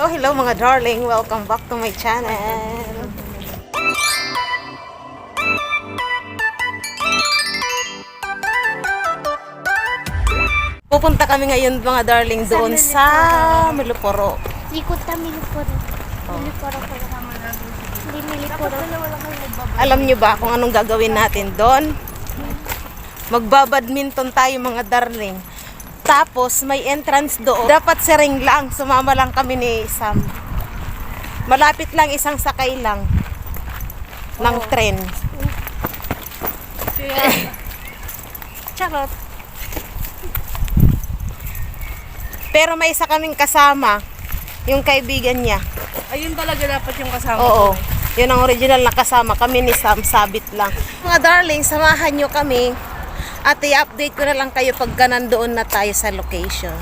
hello mga darling. Welcome back to my channel. Pupunta kami ngayon mga darling doon sa Miluporo. Likod na Miluporo. Miluporo ko lang. Hindi Miluporo. Alam nyo ba kung anong gagawin natin doon? Magbabadminton tayo mga darling. Tapos may entrance doon. Dapat siring lang. Sumama lang kami ni Sam. Malapit lang, isang sakay lang ng tren. Charot. Pero may isa kaming kasama. Yung kaibigan niya. Ayun talaga dapat yung kasama Oo. ko. Yun ang original na kasama. Kami ni Sam, sabit lang. Mga darling, samahan nyo kami. At i-update ko na lang kayo pagka nandoon na tayo sa location.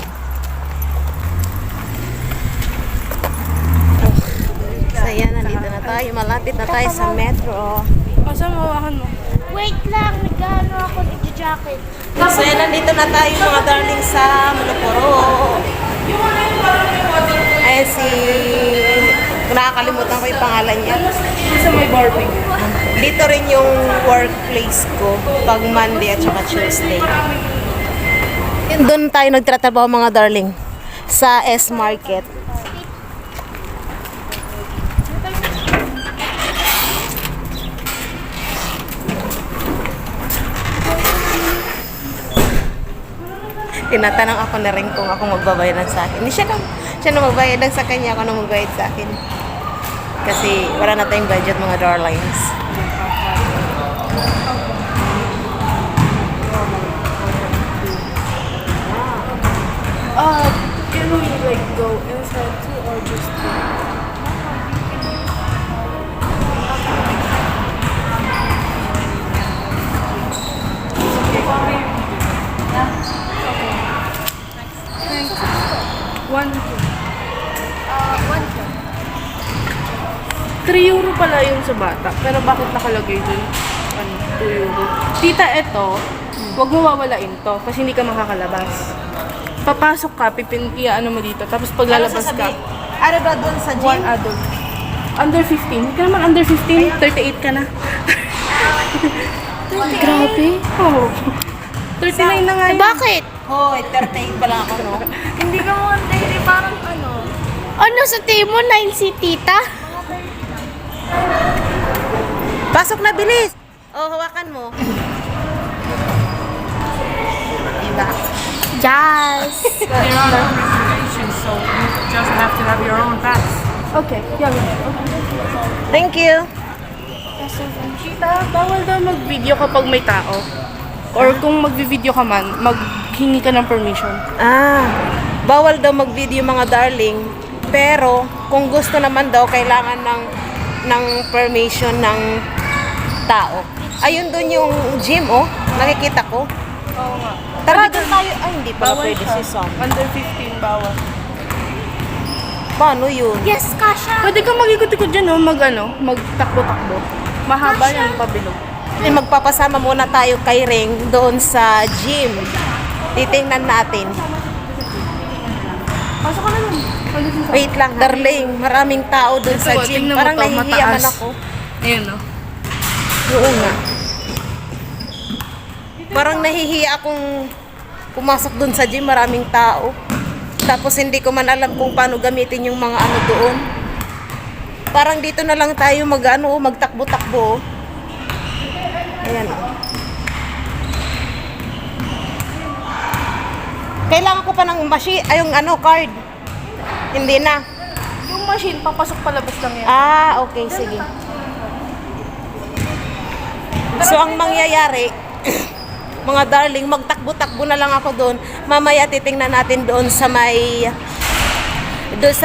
So yan, nandito na tayo. Malapit na tayo sa metro. Asa mawakan mo? Wait lang, nag-ano ako, nag-jacket. So yan, nandito na tayo mga darling sa Miluporo. Ayan si... Nakakalimutan ko yung pangalan niya. Sa may barbing. Dito rin yung workplace ko pag Monday at saka Tuesday. Doon tayo nagtatrabaho mga darling sa S-Market. Tinatanong ako na rin kung ako magbabayad lang sa akin. Hindi siya na magbayad lang sa kanya, ako na magbayad sa akin. Kasi wala na tayong budget mga darlings. Can we like go inside too or just One, two. 3 euro pala yung sa bata. Pero bakit nakalagay dun? 2 euro. Tita, eto, wag mo wawalain to kasi hindi ka makakalabas. Papasok ka, ano mo dito. Tapos paglalabas ka, Ano ba doon sa one gym? adult. Under 15. Hindi ka naman under 15. 38 ka na. Grabe. Oo. 39 na nga yun. Bakit? Hoy, 38 pa lang ako, no? Hindi ka mo hindi parang ano. Ano sa tingin mo, 9 si tita? Pasok na, bilis! Oh, hawakan mo. Diba? Yes. There are no reservations, so you just have to have your own pass. Okay. Yeah, okay. Thank you. Tita, bawal daw mag-video kapag may tao. Or kung mag-video ka man, maghingi ka ng permission. Bawal daw mag-video mga darling. Pero, kung gusto naman daw, kailangan ng permission ng tao. Ayun doon yung gym, oh. Nakikita ko. Oo nga. Tara doon tayo. Ay, hindi pala Bawal pwede siya. si Sam. Under 15, bawal. Paano yun? Yes, Kasha. Pwede kang mag-ikot-ikot dyan, no? Magtakbo-takbo. Mahaba yung pabilog. Magpapasama muna tayo kay Ring doon sa gym. Titingnan natin. Pasok ka na nun. Wait lang, darling. Maraming tao doon sa gym. Tingnan mo Parang to, nahihiya man mataas. ako. Ayan, no? Oo nga. Parang nahihiya akong pumasok doon sa gym. Maraming tao. Tapos hindi ko man alam kung paano gamitin yung mga ano doon. Parang dito na lang tayo magtakbo-takbo. Ayan. Kailangan ko pa ng machine, ay yung card. Hindi na. Yung machine, papasok palabas lang yan. Okay, sige. So, ang mangyayari, mga darling, magtakbo-takbo na lang ako doon. Mamaya titingnan natin doon sa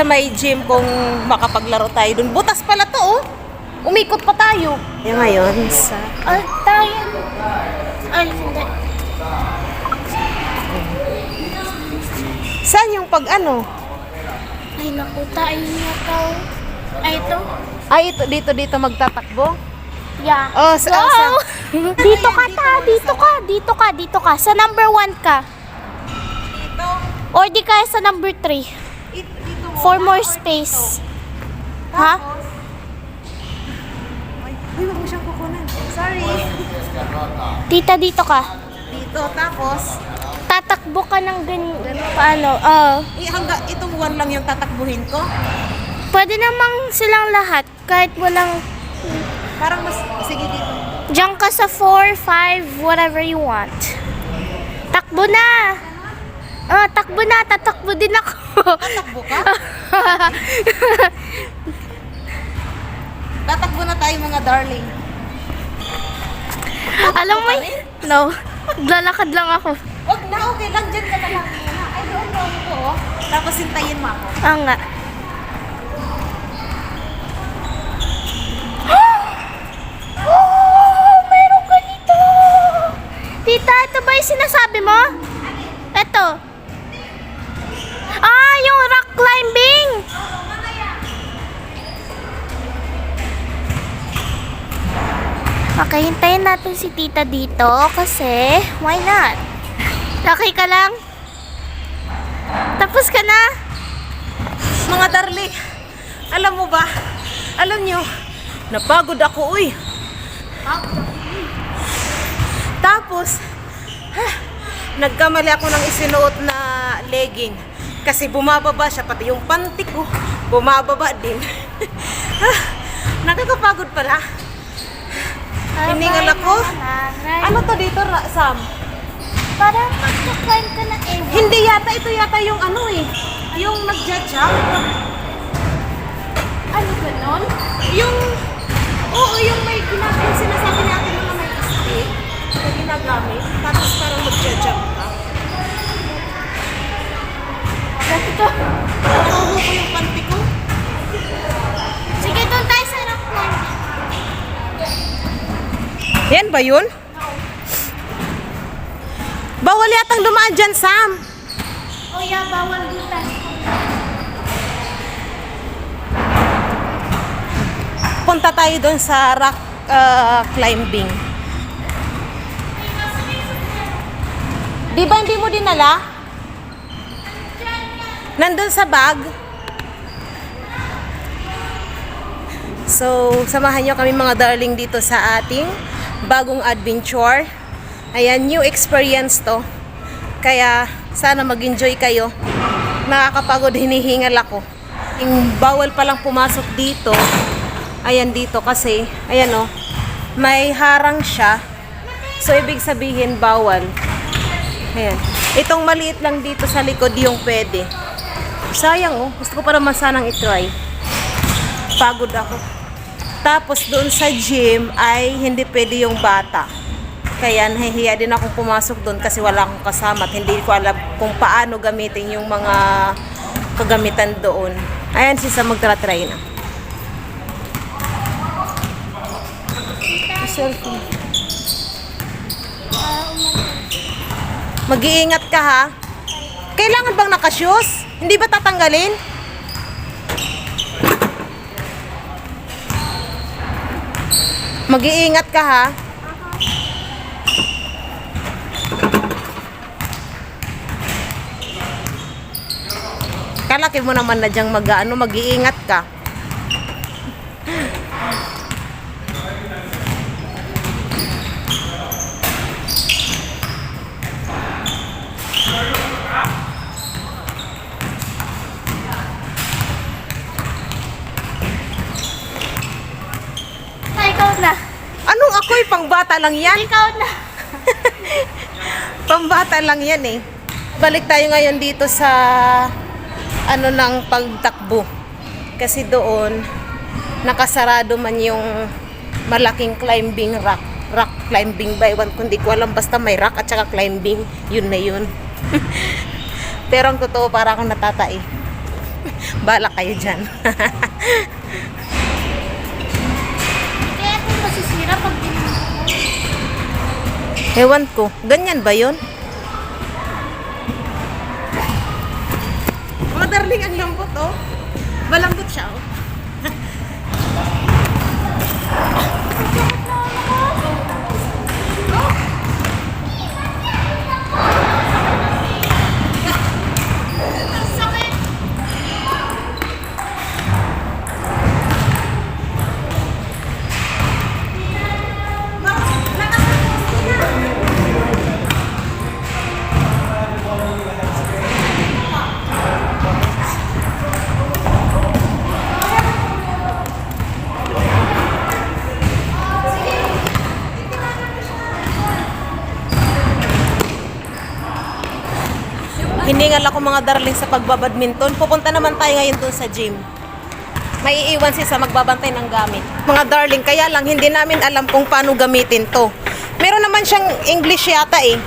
may gym kung makapaglaro tayo doon. Butas pala to, oh. Umikot pa tayo. Yung ngayon, sa... Tayo. Ay, hindi. Saan yung Ay, naku, tayo niya to. Ay, ito. Ay, dito magtatakbo? Yeah. Oh, saan? Wow! Dito ka ta, dito ka. Sa number 1 ka. Dito. Or di kaya sa number 3. Dito mo. For more space. Ha? Uy, wag mo siyang kukunan. Sorry. Tita, dito ka. Dito, tapos, Tatakbo ka ng paano? itong one lang yung tatakbuhin ko. Pwede namang silang lahat. Kahit walang... Parang mas, sige dito. Diyan ka sa 4, 5, whatever you want. Takbo na! Takbo na. Tatakbo din ako. Tatakbo ka? Tatakbo na tayo mga darling. Alam mo no. Lalakad lang ako. Wag na, okay lang. Diyan ka na lang. Ay, doon ko. Tapos hintayin mo ako. Nga. Oh, meron ka dito. Tita, ito ba yung sinasabi mo? Ito. Yung rock climbing. Okay, hintayin natin si tita dito kasi why not? Okay ka lang? Tapos ka na? Mga darling, alam mo ba? Alam nyo, napagod ako, uy. Tapos, nagkamali ako ng isinuot na legging. Kasi bumababa siya, pati yung panty ko, bumababa din. Nakakapagod pala. Hiningal ako. Ano to dito, Sam? Parang magka-climb ka na eh. Hindi yata, ito yata yung ano eh. Yung nagja-jump. Ano ganon? Yung, oo, yung may ginagawa, sinasabi natin mga may stick na ginagamit, tapos parang magja-jump ka. Ganito. Nakuha ko yung panty ko. Sige, doon tayo sa rock climbing. Yan ba yun? Bawal yatang dumaan dyan, Sam. Oh yeah, bawal dito. Punta tayo doon sa rock climbing. Di ba hindi mo dinala? Nandun sa bag. So, samahan nyo kami mga darling dito sa ating bagong adventure. Ayan, new experience to. Kaya, sana mag-enjoy kayo. Nakakapagod, hinihingal ako. Yung bawal palang pumasok dito. Ayan dito kasi, ayan oh, may harang siya. So, ibig sabihin, bawal. Ayan. Itong maliit lang dito sa likod yung pwede. Sayang oh, gusto ko pa naman sanang itry. Pagod ako. Tapos doon sa gym ay hindi pwede yung bata. Kaya nahihiya din akong pumasok doon kasi wala akong kasama at hindi ko alam kung paano gamitin yung mga kagamitan doon. Ayan, sisa magtra-try na. Selfie. Mag-iingat ka ha. Kailangan bang naka-shoes? Hindi ba tatanggalin? Mag-iingat ka ha. Kalaki mo naman na diyang mag-iingat ka. Ikaw na. Anong ako'y pangbata lang yan? Ikaw na. Pambata lang yan eh. Balik tayo ngayon dito sa ano ng pagtakbo. Kasi doon nakasarado man yung malaking climbing rock. Rock climbing ba? Ewan ko, hindi ko alam. Basta may rock at saka climbing. Yun na yun. Pero ang totoo, para akong natatai. Bala kayo dyan. Kaya kung masisira pag Ewan ko. Ganyan ba yun? Mga darling, ang lambot oh. Malambot siya oh. Hiningal ako mga darling sa pagbabadminton. Pupunta naman tayo ngayon doon sa gym. May iiwan siya sa magbabantay ng gamit. Mga darling, kaya lang hindi namin alam kung paano gamitin to. Meron naman siyang English yata eh.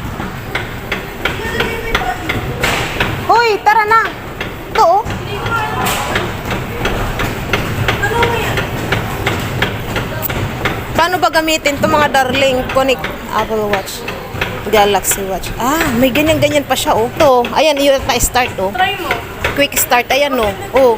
Hoy, tara na. Ito oh. Paano ba gamitin to mga darling? Connect Apple Watch. Galaxy Watch. Ah, may ganyan-ganyan pa siya oh. To, ayan, yun na start oh. Try mo. Quick start, ayan oh. Oh.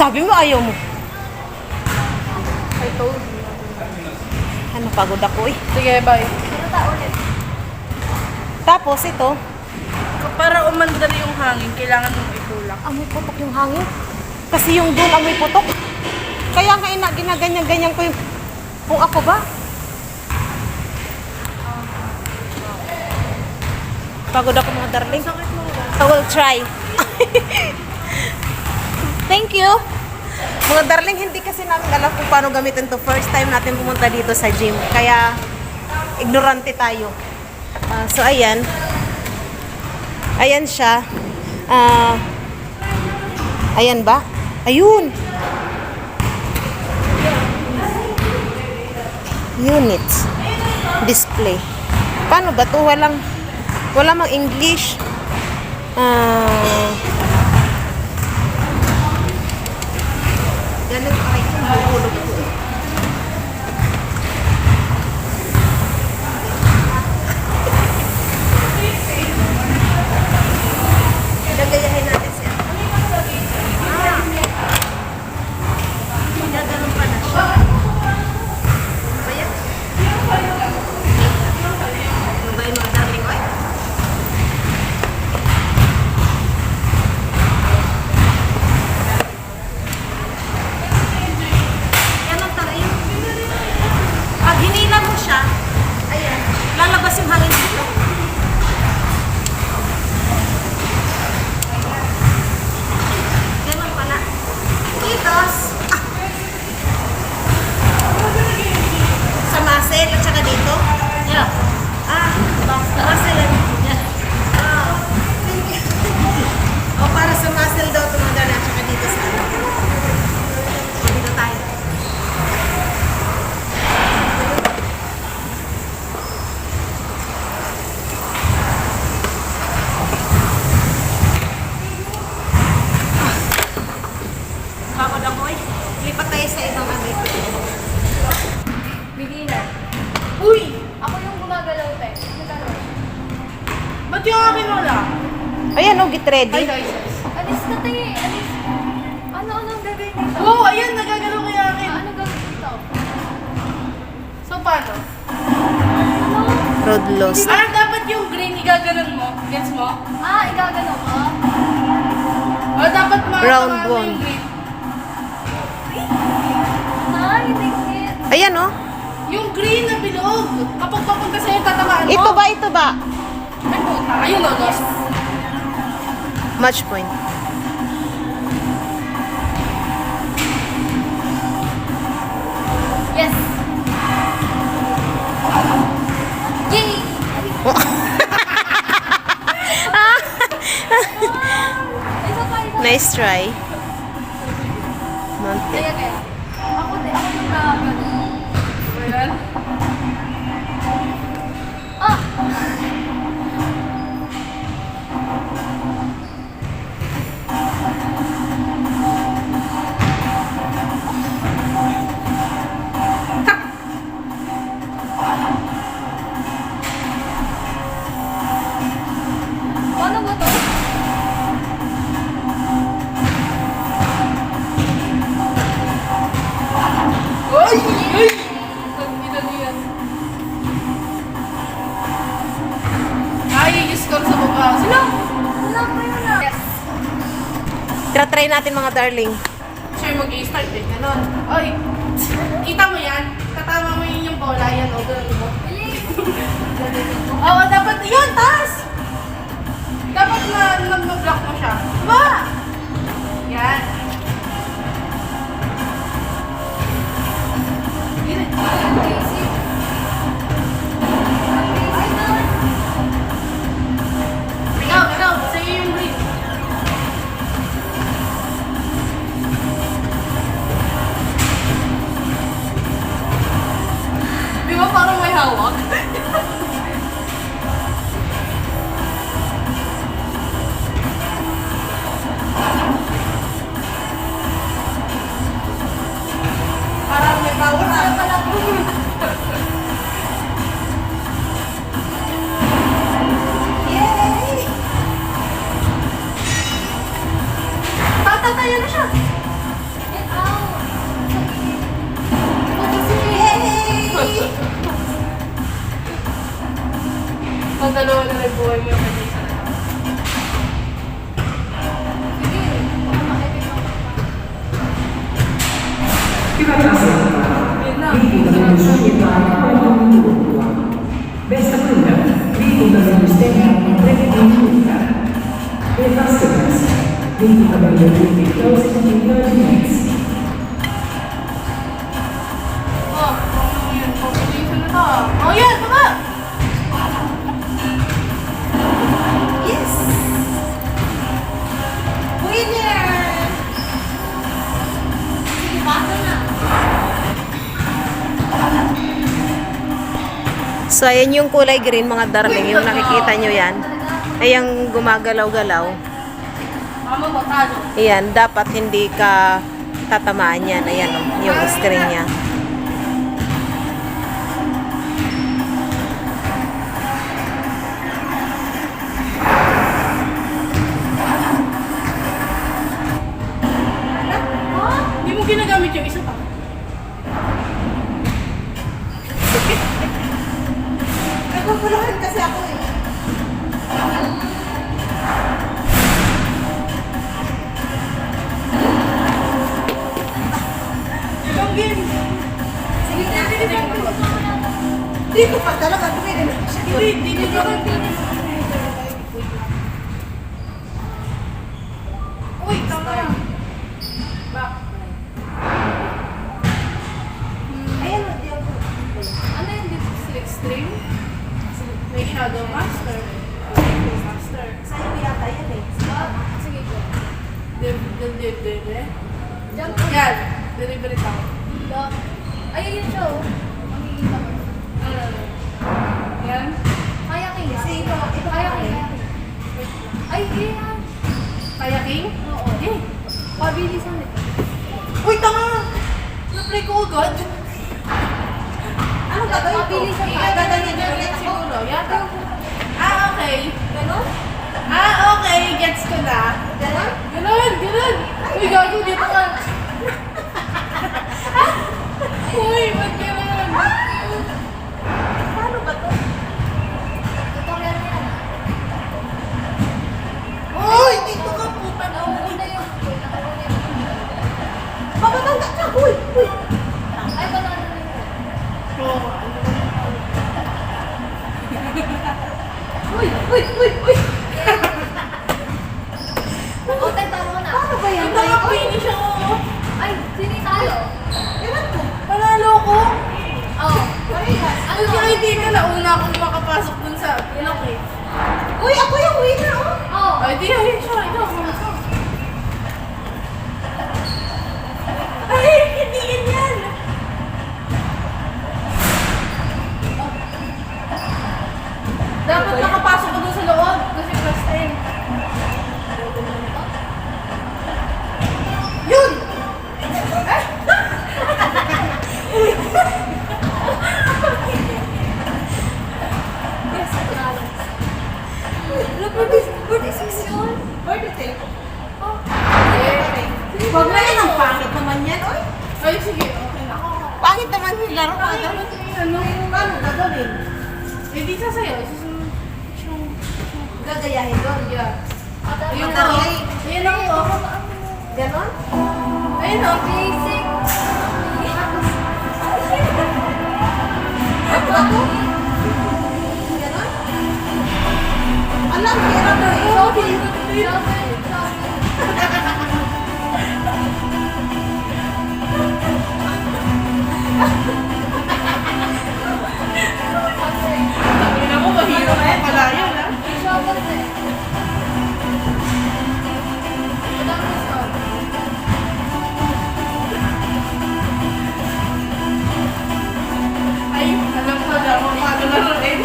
Sabi mo ayaw mo. I told you. Ano, pagod ako eh. Sige, bye. Tapos ito, Para umandar yung hangin, kailangan mong itulak. amoy putok yung hangin. Kasi yung doon amoy putok. Kaya nga ginaganyan-ganyan ko yung... Kung ako ba? Pagod ako mga darling. I will try. Thank you. Mga darling, hindi kasi namin alam kung paano gamitin to. First time natin pumunta dito sa gym. Kaya, ignorante tayo. So, ayan. Ayan siya. Ayan ba? Ayun. Units. Display. Paano ba to? Wala mang English. Ganun pa rin yung mahulog ko. Gagayahin natin siya. Gaganon pa na siya. Ayan. Ano ba yung mga darling oil? Yan ang taray. Pag hinila mo siya, ayan, lalabas yung hangin dito. Ganun pala. Itos. Sa muscle at saka dito? Yeah. Muscle and... Yeah. O, para sa muscle daw tumanda na at saka dito sa ano. O, dito tayo. Bakod ako eh. Lipat tayo sa ibang ano. Beginner. Uy! Ako yung gumagalaw, te. Ba't yung akin wala? Ayan o, get ready. Hi guys. Alis na, te. Alis. Ano gagawin dito? Oo, ayun, nagagalaw ko yung akin. Ano gagawin dito? So, paano? Road lost. Dapat yung green, igaganon mo. Gets mo? Igagalaw mo? Dapat Round matamaan mo one. yung green. Hindi it. Ayan o. Yung green na bilog. Kapag papunta sa'yo, tatamaan mo. Ito ba? Ito ba? Ay, puta. Ayun, o, lost. Match point. Yes. Yay! Isa pa. Nice try. Try natin mga darling. Siya yung mag-i-start eh. Ganon. Oy, kita mo yan? Katama mo yun yung bola. Yan, o. Ganon mo. Oo, dapat yun, taas! Dapat na-block mo siya. Ba! Yan. Ikaw, sa'yo yung green. Di ba parang may hawak? Parang may power Yay! Tatatayo na siya. Yay! Pag dalawa na rin buhay mo yung kanya isa na. Yun na. Bästa kunder, vi kommer att stänga om 30 minuter. Det är fastighetens. Vi kommer att be closing in 30 minutes. Oh, yun. Population na to. Oh, yan! Baba! Yes! Winner! So, ayan yung kulay green, mga darling. Yung nakikita nyo yan. Ay, yung gumagalaw-galaw. Mama mo, talo. Ayan, dapat hindi ka tatamaan yan. Ayan, oh, yung string niya. Hindi mo ginagamit yung isa pa. Nagpapulahan kasi ako eh. Yung game. Sige na, Hindi ko pa talaga tumili na siya. Hindi ko. Uy, tama. Back. Ayan, hindi ako. Ano yung select string? May shadow master. Master. Sa'yo yata yan eh. Sige ko. Delivery. Yan. Delivery tao. Ayun yun siya, oh. Makikita mo. Ano? Yan. Kaya king. Kasi ito Kaya pa king. eh. Ay, yan. Kayaking? Oo. Eh. Pabilisan nito. Uy, tanga! Na-play ko agad. Ano gagawin ko? Mabilisan ka. Gaganyan din ulit ako. Siguro. Yata. Okay. Ganon? Okay. Gets ko na. Ganon? Ganun. Uy, gago. Dito ka. Uy, ba't ganun? Paano ba to? Tutorial yan. Uy, dito ka puta na. Nauna yun. Nauna yun. Pabatanda ka! Uy! Uy! Ay, banana na yun. Uy! Uy! Uy! Uy! O, tentaro na. Paano ba yan? Ito nga finish ako. Ay, sini tayo. Ewan ko. Panalo ko. Oo. Parehas. Ano kaya hindi ka nauna akong makapasok dun sa ilok eh. Uy! Ako yung winner oh! Oo. Ay, di ay siya. Ito, pumasok. Ay, hindi ganyan. Dapat nakapasok ko dun sa loob kasi plus 10. Yun! Yes, panalo. Birthday. Eh, Huwag na yan. Ang pangit naman yan. Uy! ay, sige. Okay na. Pangit naman yung laro ko. Dapat ano? Paano gagawin? Eh, di sasayaw. Susunod. Gagayahin doon. Yeah. At Ayun Darling. ako. Ayun ako. Ganon? Ayun o. Basic. Ako? Ganon? Alam, hirap na yun. Sabi mo, mahirap na pala yun ha. Ay, alam ko na kung paano laruin.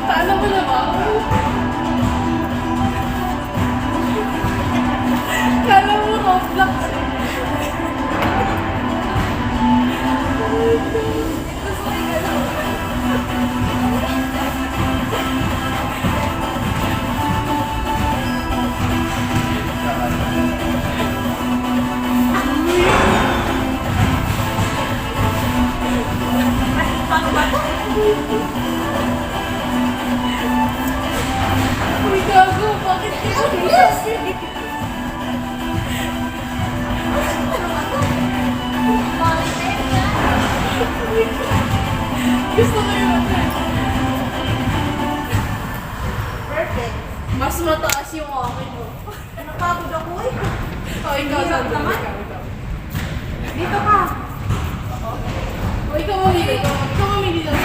Paano mo na ba? Kala mo Roblox. Uy, gago, bakit ito? Gusto ko yun. Perfect. Mas mataas yung akin mo. Napagod ako eh. Oh, ikaw, Sandra. Ikaw. Dito ka. Oh, ikaw mamili. Ikaw mamili lang.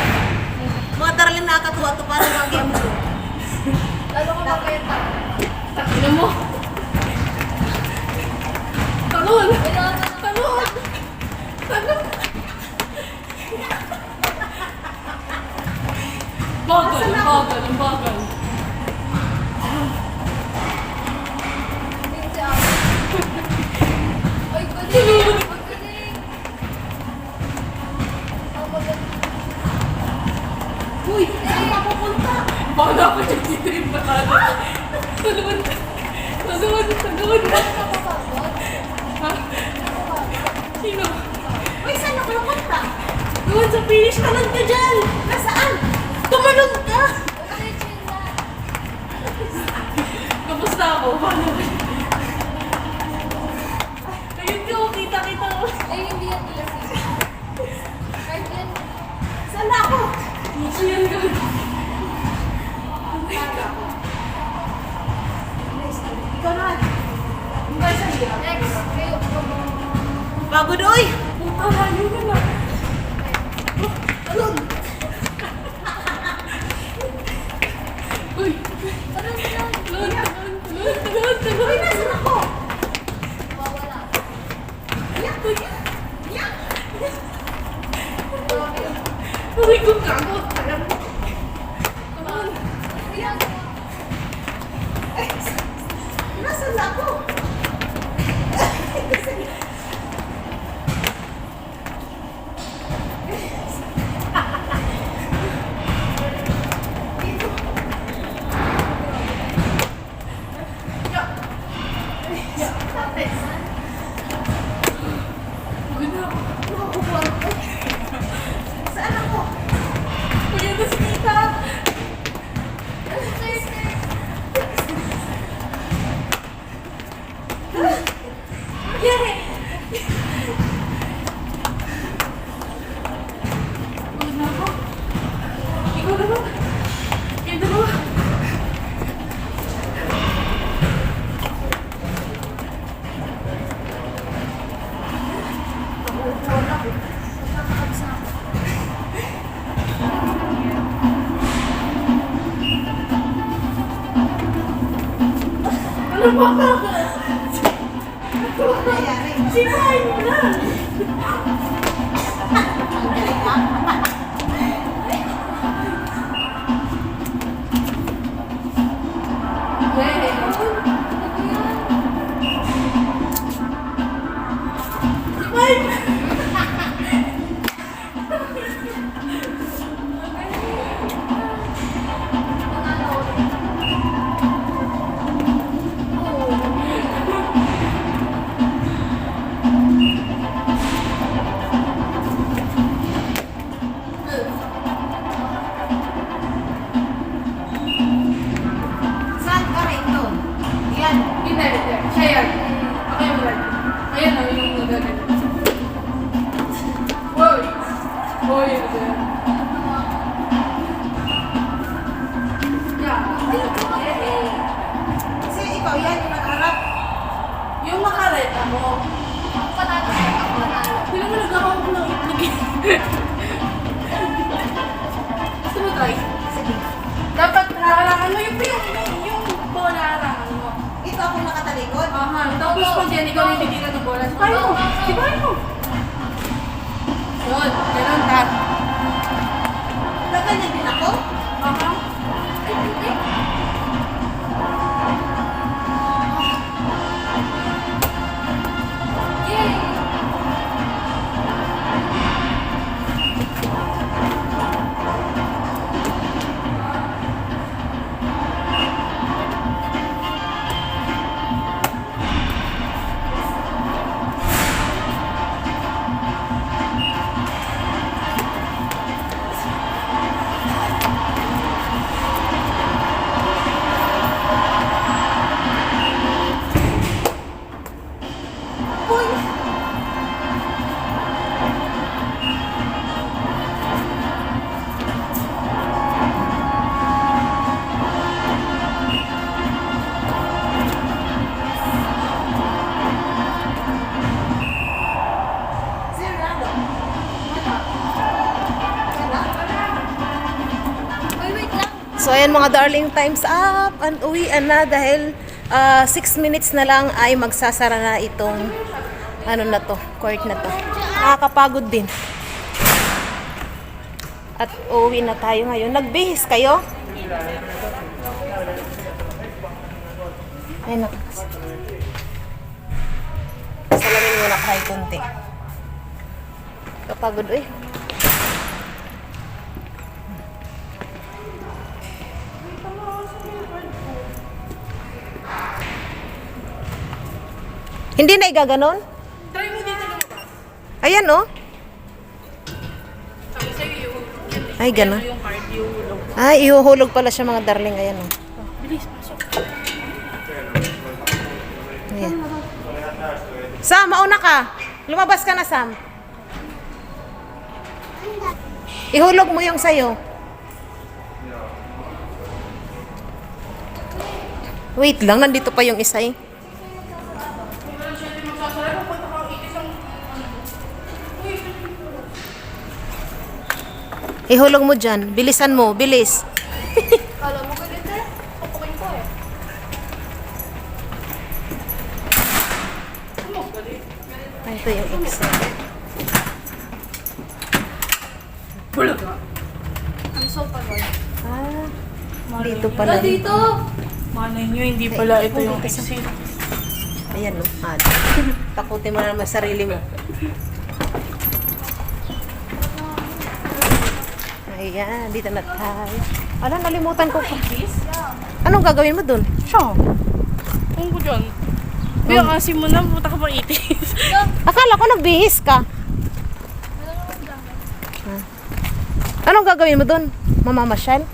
Mga darling nakakatuwa to para lang game mo. Lalo ko mabenta. Takina mo. Talon! Talon! Talon! Bagal, ang bagal, ang bagal. Ay, galing! Ang galing! Ang magaling. Uy! Saan ka pupunta? Bala ko yung titrip na kano. Talon! Talon! Talon! Ha? Sino? Uy, saan ako napunta? Doon sa finish, talon ka dyan! Nasaan? Tumalon ka! Ay, chill na. Kamusta ako? Paano ba? Ayun ko, kita-kita ko. Ay, hindi yan nila siya. Kahit yan. Saan na ako? Ayan ka. Ikaw na. Next, kayo. Pagod oy. Puta, layo na lang. Alon. Uy! Talon, talon, talon, talon, talon. Uy, nasaan ako? Mawawala. Yak, yak. Yak. Uy, kung gago. Alam mo. Talon. Ayan. Ay, nasaan na ako? Saan ako? Uy, ito si Tita. Yay! Pagod na ako. Ikaw na ba? Kayo dalawa. Ano ba ka? Ano nangyari? Sinahin mo na! Ay! Siya yan. Okay, Brad. Ayan o, yung nagagano. Hoy! Hoy, ito yan. Yeah. Kasi ikaw yan, yung nakaharap. Yung makareta mo. Hindi mo nagkakawag ng itlog. Gusto mo tayo? Dapat harangan mo yung bola harangan mo. Ito ako nakatalikod. Aha, tapos pag yan, ikaw yung titira ng bola. Sabay mo! Sabay mo! Yun, ganun ka. Gaganyan din ako? Aha. Ay, ay. Yay! So ayan mga darling, time's up and uwian na dahil 6 minutes na lang ay magsasara na itong ano na to, court na to. Nakakapagod din. At uuwi na tayo ngayon. Nagbihis kayo? Ayun na. Salamin muna kahit kunti. Kapagod eh. Hindi na igaganon? Try mo dito lumabas. Ayan oh. Sabi sa'yo yung... Ay, ganon. Yung card, yung hulog. Ay, ihuhulog pala siya mga darling. Ayan oh. Bilis, pasok. Ayan. Sam, mauna ka. Lumabas ka na, Sam. Ihulog mo yung sayo. Wait lang, nandito pa yung isa eh. Ihulog mo dyan. Bilisan mo. Bilis. Kala mo ganito eh. Papukin ko eh. Ay, ito yung Excel. Bulaga. I'm so pagod. Ah, dito pala. Dito! Malay nyo, hindi pala ito yung exit. Ayan o. Takutin mo na naman sarili mo. Ayan, dito na tayo. Ano, nalimutan ko pa. Anong gagawin mo dun? Siya. Kung ko dyan. Biya kasi mo na, puta ka pa itis. Akala ko nagbihis ka. Anong gagawin mo dun? Mamamasyal?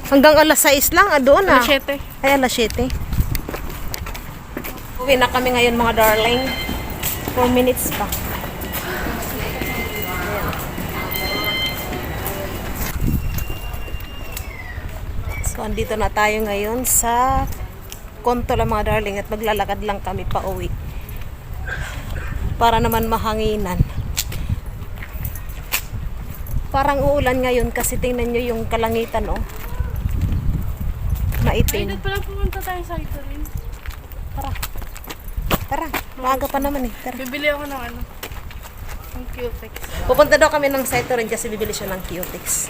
Hanggang alas 6 lang, doon ah. Alas 7. Ay, alas 7. Uwi na kami ngayon mga darling. 4 minutes pa. So, andito na tayo ngayon sa Konto lang mga darling at maglalakad lang kami pa uwi. Para naman mahanginan. Parang uulan ngayon kasi tingnan nyo yung kalangitan oh. Ay, Maitim. dito pala pumunta tayo sa ito rin. Tara. Tara, maaga pa naman eh. Tara. Bibili ako ng ano. Ng Q-Fix. Pupunta daw kami ng site rin kasi bibili siya ng Q-Tix.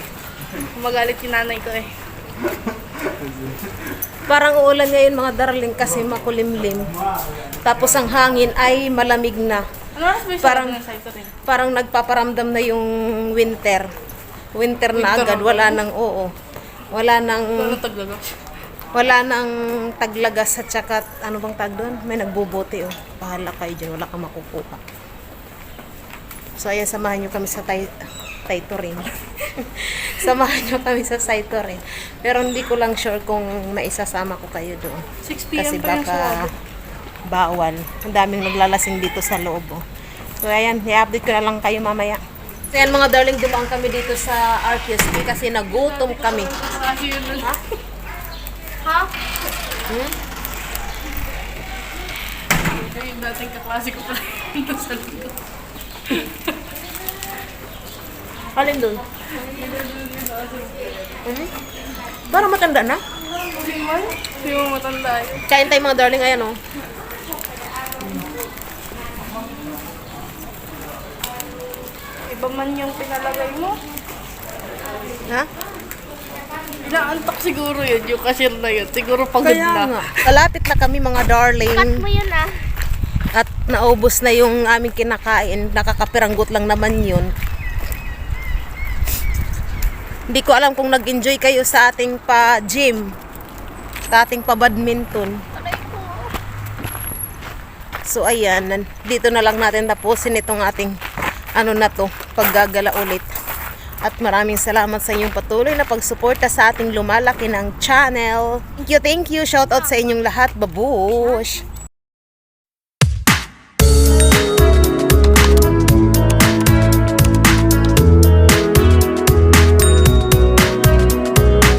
Magalit yung nanay ko eh. Parang uulan ngayon mga darling kasi makulimlim. Tapos ang hangin ay malamig na. Ano oras ba yung Parang- sarap ng site rin? Parang nagpaparamdam na yung winter. Winter na Winter agad. na Wala nang oo. Wala nang Ano taglaga? wala nang taglagas at saka ano bang tag doon? May nagbubuti oh. Bahala kayo dyan. Wala kang makukuha. So ayan, samahan nyo kami sa Taito rin. Samahan nyo kami sa Saito rin. Pero hindi ko lang sure kung maisasama ko kayo doon. 6 p.m. Kasi pa yung baka suwado. bawal. Ang daming naglalasing dito sa loob. Oh. So ayan, i-update ko na lang kayo mamaya. So ayan mga darling, dumaan kami dito sa RQSP kasi nagutom kami. Ha? Yung dating kaklase ko pala yung sa likod. Alin doon? Parang matanda na. Hindi mo matanda yun. Kain tayo mga darling, ayan oh. Iba man yung pinalagay mo. Ha? Inaantok siguro yun, yung cashier na yun. Siguro pagod Kaya na. nga. Kalapit na kami mga darling. Cut mo yun ah. At naubos na yung aming kinakain. Nakakapiranggot lang naman yun. Hindi ko alam kung nag-enjoy kayo sa ating pa-gym. Sa ating pa-badminton. So ayan, dito na lang natin tapusin itong ating ano na to, paggagala ulit. At maraming salamat sa inyong patuloy na pagsuporta sa ating lumalaki ng channel. Thank you. Shout out sa inyong lahat. Babush!